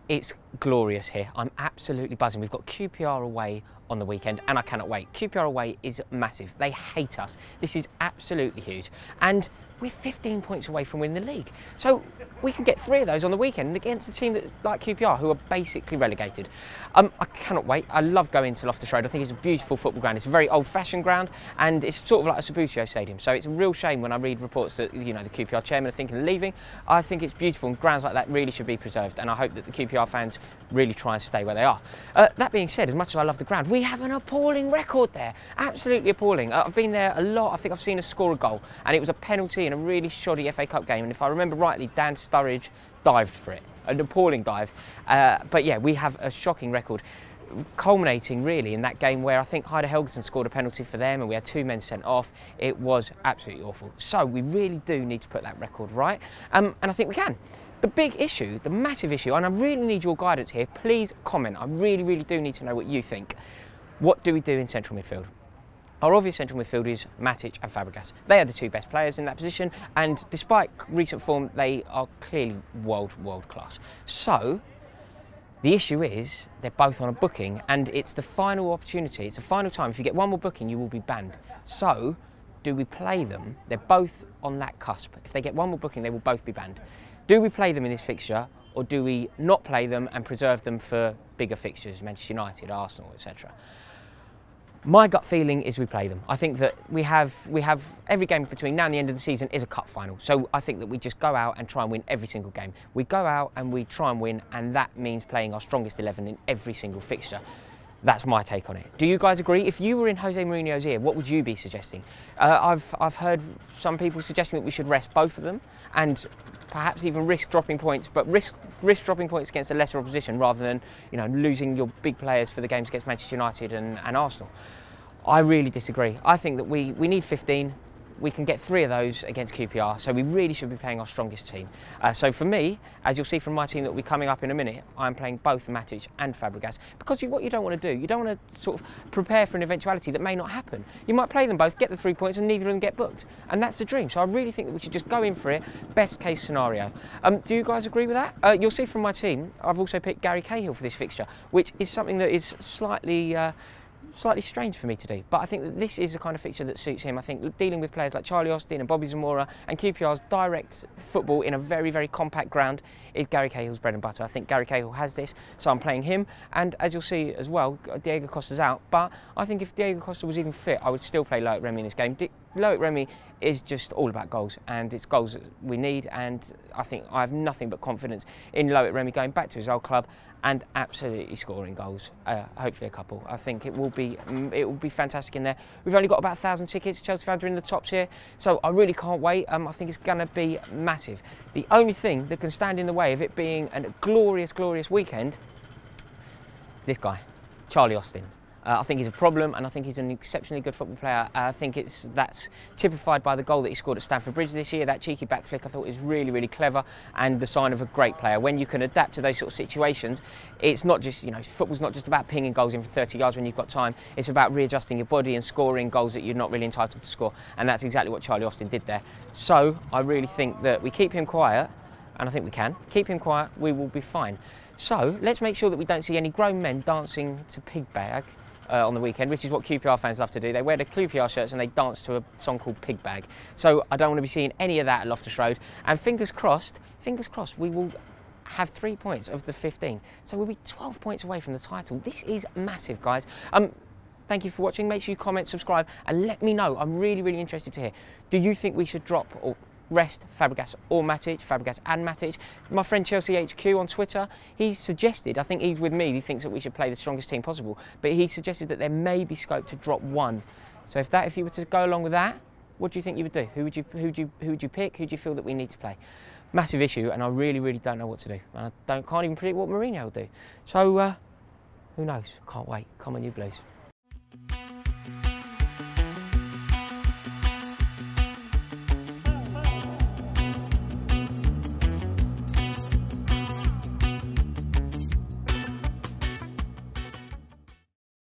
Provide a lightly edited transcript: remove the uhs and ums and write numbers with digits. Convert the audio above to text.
It's glorious here. I'm absolutely buzzing. We've got QPR away on the weekend and I cannot wait. QPR away is massive. They hate us. This is absolutely huge. And we're 15 points away from winning the league. So we can get 3 of those on the weekend against a team that, like QPR, who are basically relegated. I cannot wait. I love going to Loftus Road. I think it's a beautiful football ground. It's a very old-fashioned ground and it's sort of like a Subbuteo stadium. So it's a real shame when I read reports that, you know, the QPR chairman are thinking of leaving. I think it's beautiful and grounds like that really should be preserved, and I hope that the QPR fans really try and stay where they are. That being said, as much as I love the ground, we have an appalling record there. Absolutely appalling. I've been there a lot. I think I've seen us score a goal, and it was a penalty in a really shoddy FA Cup game, and if I remember rightly, Dan Sturridge dived for it. An appalling dive. But yeah, we have a shocking record, culminating really in that game where I think Heider Helgeson scored a penalty for them and we had 2 men sent off. It was absolutely awful. So we really do need to put that record right, and I think we can. The big issue, the massive issue, and I really need your guidance here, please comment. I really, really do need to know what you think. What do we do in central midfield? Our obvious central midfield is Matic and Fabregas. They are the 2 best players in that position, and despite recent form, they are clearly world class. So the issue is they're both on a booking, and it's the final opportunity. It's the final time. If you get one more booking, you will be banned. So do we play them? They're both on that cusp. If they get one more booking, they will both be banned. Do we play them in this fixture, or do we not play them and preserve them for bigger fixtures, Manchester United, Arsenal, etc.? My gut feeling is we play them. I think that we have every game between now and the end of the season is a cup final. So I think that we just go out and try and win every single game. We go out and we try and win, and that means playing our strongest 11 in every single fixture. That's my take on it. Do you guys agree? If you were in Jose Mourinho's ear, what would you be suggesting? I've heard some people suggesting that we should rest both of them and perhaps even risk dropping points, but risk dropping points against a lesser opposition rather than, you know, losing your big players for the games against Manchester United and Arsenal. I really disagree. I think that we need 15. We can get 3 of those against QPR, so we really should be playing our strongest team. So for me, as you'll see from my team that will be coming up in a minute, I'm playing both Matic and Fabregas, because what you don't want to do, you don't want to sort of prepare for an eventuality that may not happen. You might play them both, get the 3 points, and neither of them get booked, and that's the dream. So I really think that we should just go in for it, best case scenario. Do you guys agree with that? You'll see from my team, I've also picked Gary Cahill for this fixture, which is something that is slightly strange for me to do, but I think that this is the kind of fixture that suits him. I think dealing with players like Charlie Austin and Bobby Zamora and QPR's direct football in a very, very compact ground is Gary Cahill's bread and butter. I think Gary Cahill has this, so I'm playing him, and as you'll see as well, Diego Costa's out, but I think if Diego Costa was even fit, I would still play Loic Remy in this game. Loic Remy is just all about goals, and it's goals that we need, and I think I have nothing but confidence in Loic Remy going back to his old club and absolutely scoring goals, hopefully a couple. I think it will be fantastic in there. We've only got about 1,000 tickets. Chelsea fans are in the tops here, so I really can't wait. I think it's going to be massive. The only thing that can stand in the way of it being a glorious, glorious weekend, this guy, Charlie Austin. I think he's a problem, and I think he's an exceptionally good football player. I think that's typified by the goal that he scored at Stamford Bridge this year. That cheeky back flick I thought was really, really clever, and the sign of a great player. When you can adapt to those sort of situations, it's not just, you know, football's not just about pinging goals in for 30 yards when you've got time. It's about readjusting your body and scoring goals that you're not really entitled to score, and that's exactly what Charlie Austin did there. So I really think that we keep him quiet, and I think we can. Keep him quiet, we will be fine. So let's make sure that we don't see any grown men dancing to Pig Bag on the weekend, which is what QPR fans love to do. They wear the QPR shirts and they dance to a song called Pig Bag. So I don't want to be seeing any of that at Loftus Road. And fingers crossed, we will have 3 points of the 15. So we'll be 12 points away from the title. This is massive, guys. Thank you for watching. Make sure you comment, subscribe, and let me know. I'm really, really interested to hear. Do you think we should drop or rest Fabregas or Matic, Fabregas and Matic? My friend Chelsea HQ on Twitter, he suggested, I think he's with me, he thinks that we should play the strongest team possible, but he suggested that there may be scope to drop 1. So if you were to go along with that, what do you think you would do? Who would you pick? Who do you feel that we need to play? Massive issue, and I really, really don't know what to do. And I can't even predict what Mourinho will do. So who knows? Can't wait. Come on, you Blues.